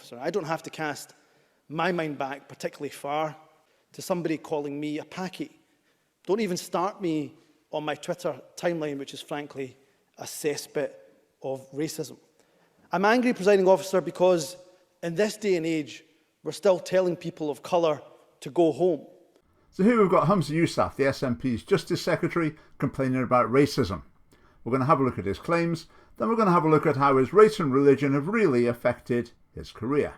officer. I don't have to cast my mind back particularly far to somebody calling me a packy. Don't even start me on my Twitter timeline, which is frankly a cesspit of racism. I'm angry, presiding officer, because in this day and age, we're still telling people of colour to go home. So here we've got Humza Yousaf, the SNP's Justice Secretary, complaining about racism. We're going to have a look at his claims, then we're going to have a look at how his race and religion have really affected his career.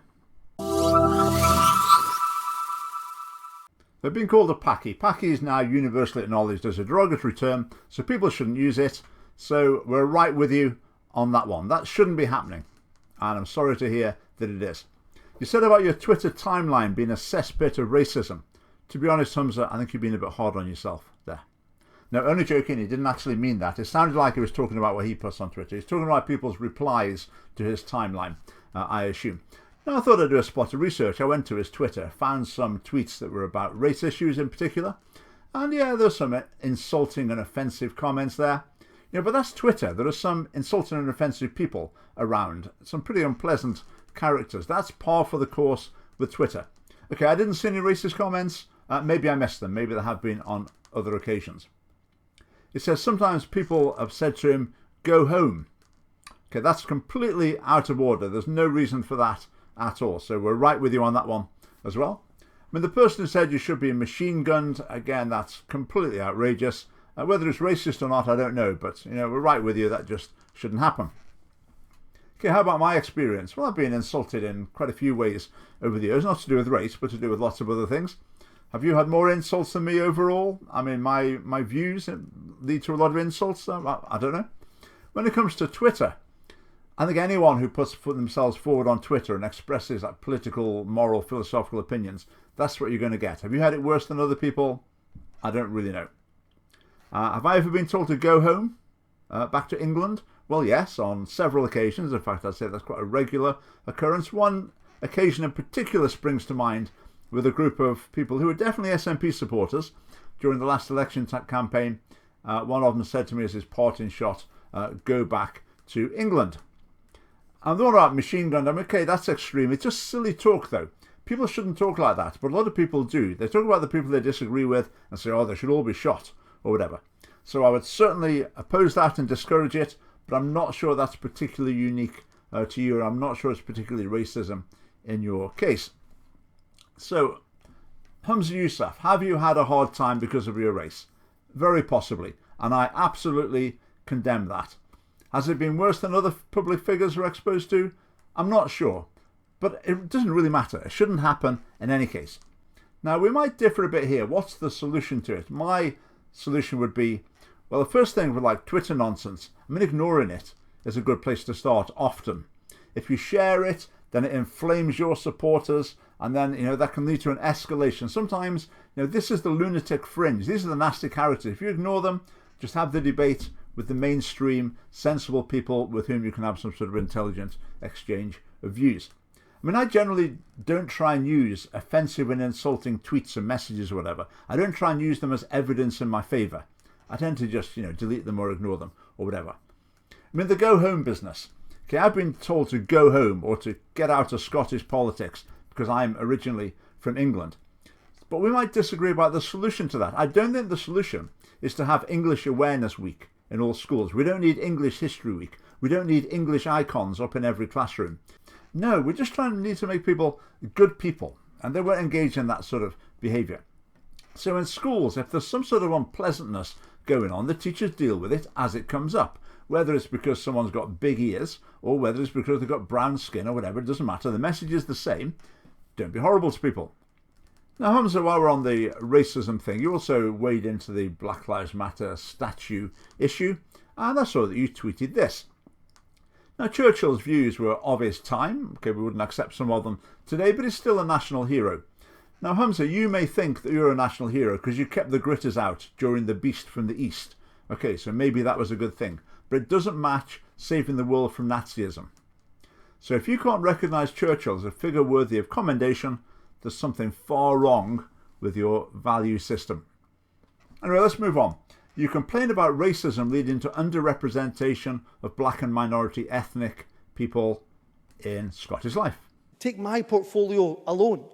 They've been called a packy. Packy is now universally acknowledged as a derogatory term, so people shouldn't use it. So we're right with you on that one. That shouldn't be happening. And I'm sorry to hear that it is. You said about your Twitter timeline being a cesspit of racism. To be honest, Humza, I think you've been a bit hard on yourself there. No, only joking, he didn't actually mean that. It sounded like he was talking about what he puts on Twitter. He's talking about people's replies to his timeline, I assume. Now, I thought I'd do a spot of research. I went to his Twitter, found some tweets that were about race issues in particular. And yeah, there's some insulting and offensive comments there. You know, but that's Twitter. There are some insulting and offensive people around. Some pretty unpleasant characters. That's par for the course with Twitter. Okay, I didn't see any racist comments. Maybe I missed them. Maybe there have been on other occasions. It says sometimes people have said to him, go home. Okay, that's completely out of order. There's no reason for that at all. So we're right with you on that one as well. I mean, the person who said you should be machine gunned, again, that's completely outrageous. Whether it's racist or not, I don't know. But, you know, we're right with you. That just shouldn't happen. Okay, how about my experience? Well, I've been insulted in quite a few ways over the years. Not to do with race, but to do with lots of other things. Have you had more insults than me overall? I mean, my views lead to a lot of insults. I don't know. When it comes to Twitter, I think anyone who puts themselves forward on Twitter and expresses like political, moral, philosophical opinions, that's what you're going to get. Have you had it worse than other people? I don't really know. Have I ever been told to go home? Back to England? Well, yes, on several occasions. In fact, I'd say that's quite a regular occurrence. One occasion in particular springs to mind with a group of people who were definitely SNP supporters during the last election campaign. One of them said to me as his parting shot, go back to England. And the one about machine gun, okay, that's extreme. It's just silly talk, though. People shouldn't talk like that, but a lot of people do. They talk about the people they disagree with and say, oh, they should all be shot or whatever. So I would certainly oppose that and discourage it, but I'm not sure that's particularly unique to you. I'm not sure it's particularly racism in your case. So, Humza Yousaf, have you had a hard time because of your race? Very possibly, and I absolutely condemn that. Has it been worse than other public figures we're exposed to? I'm not sure, but it doesn't really matter. It shouldn't happen in any case. Now, we might differ a bit here. What's the solution to it? My solution would be, well, the first thing with like Twitter nonsense, I mean, ignoring it is a good place to start often. If you share it, then it inflames your supporters, and then, you know, that can lead to an escalation. Sometimes, you know, this is the lunatic fringe. These are the nasty characters. If you ignore them, just have the debate with the mainstream, sensible people with whom you can have some sort of intelligent exchange of views. I mean, I generally don't try and use offensive and insulting tweets and messages or whatever. I don't try and use them as evidence in my favour. I tend to just, you know, delete them or ignore them or whatever. I mean, the go home business. Okay, I've been told to go home or to get out of Scottish politics because I'm originally from England. But we might disagree about the solution to that. I don't think the solution is to have English Awareness Week in all schools. We don't need English History Week. We don't need English icons up in every classroom. No, we're just need to make people good people, and they won't engage in that sort of behaviour. So in schools, if there's some sort of unpleasantness going on, the teachers deal with it as it comes up. Whether it's because someone's got big ears or whether it's because they've got brown skin or whatever, it doesn't matter. The message is the same. Don't be horrible to people. Now, Humza, while we're on the racism thing, you also wade into the Black Lives Matter statue issue, and I saw that you tweeted this. Now, Churchill's views were of his time. Okay, we wouldn't accept some of them today, but he's still a national hero. Now, Humza, you may think that you're a national hero because you kept the gritters out during the Beast from the East. Okay, so maybe that was a good thing. But it doesn't match saving the world from Nazism. So if you can't recognise Churchill as a figure worthy of commendation, there's something far wrong with your value system. Anyway, let's move on. You complain about racism leading to underrepresentation of black and minority ethnic people in Scottish life. Take my portfolio alone.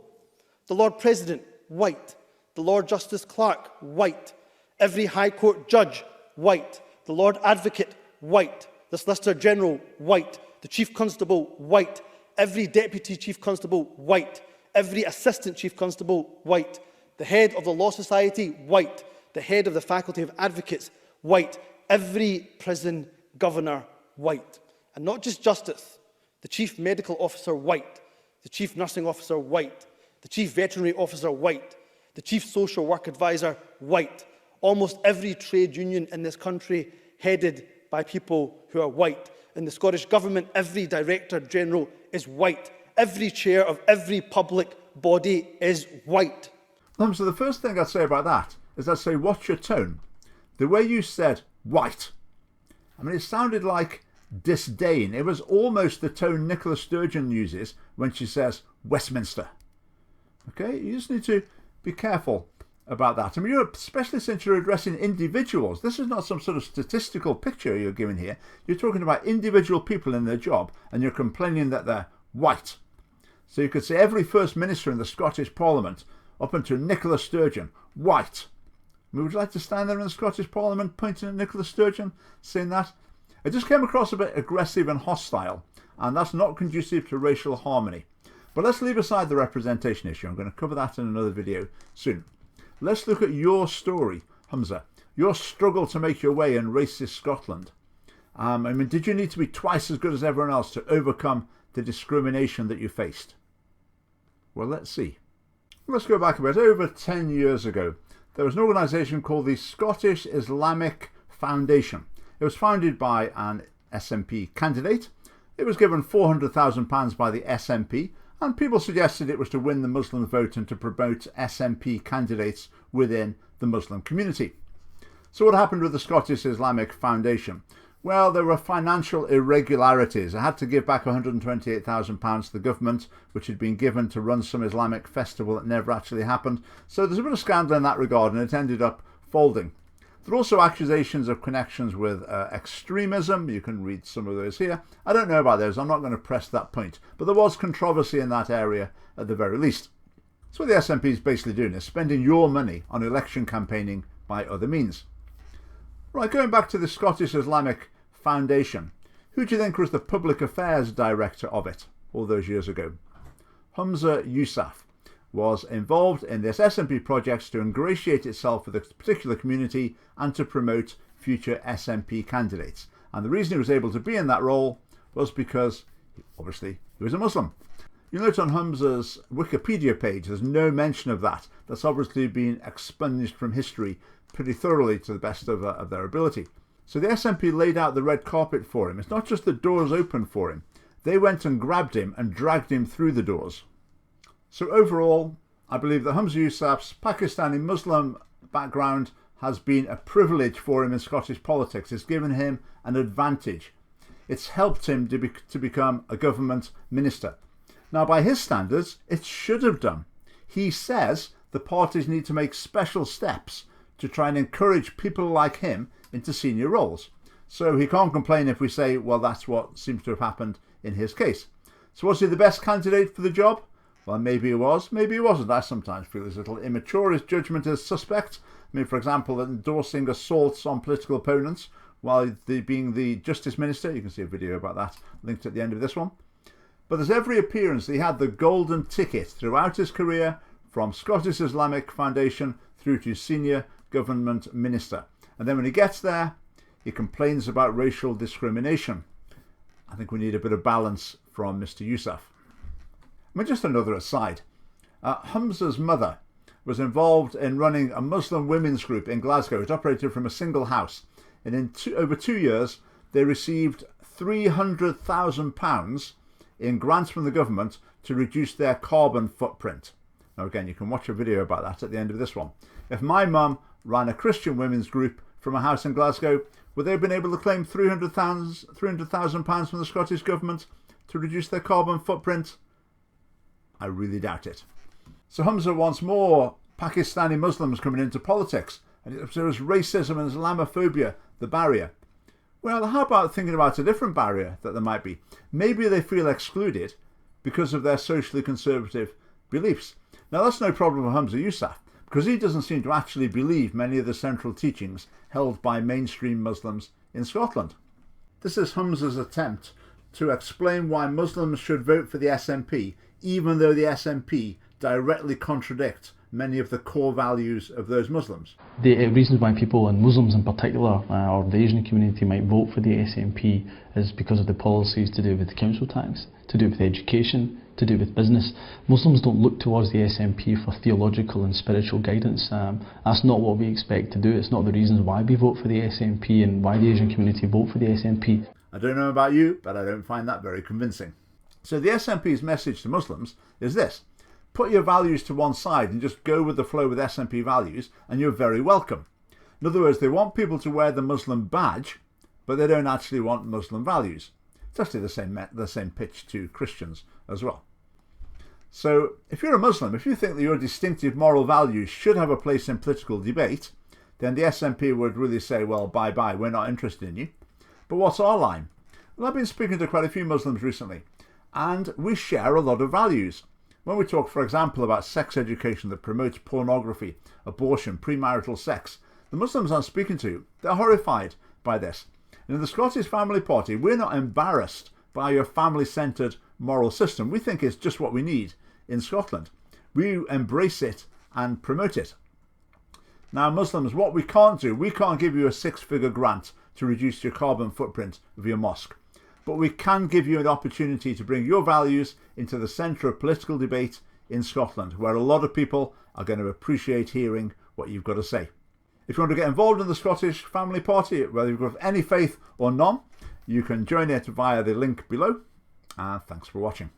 The Lord President, white. The Lord Justice Clerk, white. Every High Court judge, white. The Lord Advocate, white. The Solicitor General, white. The Chief Constable, white. Every Deputy Chief Constable, white. Every Assistant Chief Constable, white. The head of the Law Society, white. The head of the Faculty of Advocates, white. Every prison governor, white. And not just justice. The Chief Medical Officer, white. The Chief Nursing Officer, white. The Chief Veterinary Officer, white. The Chief Social Work Advisor, white. Almost every trade union in this country headed by people who are white. In the Scottish Government, every Director General is white. Every chair of every public body is white. So the first thing I'd say about that is I'd say, watch your tone. The way you said white, I mean, it sounded like disdain. It was almost the tone Nicola Sturgeon uses when she says Westminster. Okay, you just need to be careful about that. I mean, especially since you're addressing individuals. This is not some sort of statistical picture you're giving here. You're talking about individual people in their job, and you're complaining that they're white. So you could say every First Minister in the Scottish Parliament, up until Nicola Sturgeon, white. I mean, would you like to stand there in the Scottish Parliament pointing at Nicola Sturgeon, saying that? It just came across a bit aggressive and hostile, and that's not conducive to racial harmony. But let's leave aside the representation issue. I'm going to cover that in another video soon. Let's look at your story, Humza, your struggle to make your way in racist Scotland. I mean, did you need to be twice as good as everyone else to overcome the discrimination that you faced? Well, let's see. Let's go back about over 10 years ago. There was an organisation called the Scottish Islamic Foundation. It was founded by an SNP candidate. It was given £400,000 by the SNP, and people suggested it was to win the Muslim vote and to promote SNP candidates within the Muslim community. So what happened with the Scottish Islamic Foundation? Well, there were financial irregularities. I had to give back £128,000 to the government, which had been given to run some Islamic festival that never actually happened. So there's a bit of scandal in that regard, and it ended up folding. There are also accusations of connections with extremism. You can read some of those here. I don't know about those. I'm not going to press that point. But there was controversy in that area at the very least. So what the SNP is basically doing is spending your money on election campaigning by other means. Right, going back to the Scottish Islamic Foundation, who do you think was the public affairs director of it all those years ago? Humza Yousaf was involved in this SNP project to ingratiate itself with a particular community and to promote future SNP candidates. And the reason he was able to be in that role was because, obviously, he was a Muslim. You'll note on Humza's Wikipedia page there's no mention of that. That's obviously been expunged from history pretty thoroughly to the best of their ability. So the SNP laid out the red carpet for him. It's not just the doors open for him. They went and grabbed him and dragged him through the doors. So overall, I believe that Humza Yousaf's Pakistani Muslim background has been a privilege for him in Scottish politics. It's given him an advantage. It's helped him to become a government minister. Now, by his standards, it should have done. He says the parties need to make special steps to try and encourage people like him into senior roles. So he can't complain if we say, well, that's what seems to have happened in his case. So was he the best candidate for the job? Well, maybe he was, maybe he wasn't. I sometimes feel he's a little immature. His judgment is suspect. I mean, for example, endorsing assaults on political opponents while being the Justice Minister. You can see a video about that linked at the end of this one. But there's every appearance that he had the golden ticket throughout his career, from Scottish Islamic Foundation through to senior government minister. And then when he gets there, he complains about racial discrimination. I think we need a bit of balance from Mr. Yousaf. I mean, just another aside. Humza's mother was involved in running a Muslim women's group in Glasgow. It operated from a single house. And in over 2 years, they received £300,000 in grants from the government to reduce their carbon footprint. Now, again, you can watch a video about that at the end of this one. If my mum ran a Christian women's group from a house in Glasgow, would they have been able to claim £300,000 from the Scottish government to reduce their carbon footprint? I really doubt it. So Humza wants more Pakistani Muslims coming into politics, and it was racism and Islamophobia the barrier. Well, how about thinking about a different barrier that there might be? Maybe they feel excluded because of their socially conservative beliefs. Now that's no problem for Humza Yousaf, because he doesn't seem to actually believe many of the central teachings held by mainstream Muslims in Scotland. This is Humza's attempt to explain why Muslims should vote for the SNP, even though the SNP directly contradict many of the core values of those Muslims. The reasons why people, and Muslims in particular, or the Asian community might vote for the SNP is because of the policies to do with the council tax, to do with education, to do with business. Muslims don't look towards the SNP for theological and spiritual guidance. That's not what we expect to do. It's not the reasons why we vote for the SNP and why the Asian community vote for the SNP. I don't know about you, but I don't find that very convincing. So the SNP's message to Muslims is this: put your values to one side and just go with the flow with SNP values and you're very welcome. In other words, they want people to wear the Muslim badge, but they don't actually want Muslim values. It's actually the same pitch to Christians as well. So if you're a Muslim, if you think that your distinctive moral values should have a place in political debate, then the SNP would really say, well, bye-bye, we're not interested in you. But what's our line? Well, I've been speaking to quite a few Muslims recently, and we share a lot of values. When we talk, for example, about sex education that promotes pornography, abortion, premarital sex, the Muslims I'm speaking to, they're horrified by this. And in the Scottish Family Party, we're not embarrassed by your family-centred moral system. We think it's just what we need in Scotland. We embrace it and promote it. Now, Muslims, what we can't do, we can't give you a 6-figure grant to reduce your carbon footprint of your mosque. But we can give you an opportunity to bring your values into the centre of political debate in Scotland, where a lot of people are going to appreciate hearing what you've got to say. If you want to get involved in the Scottish Family Party, whether you've got any faith or none, you can join it via the link below. And thanks for watching.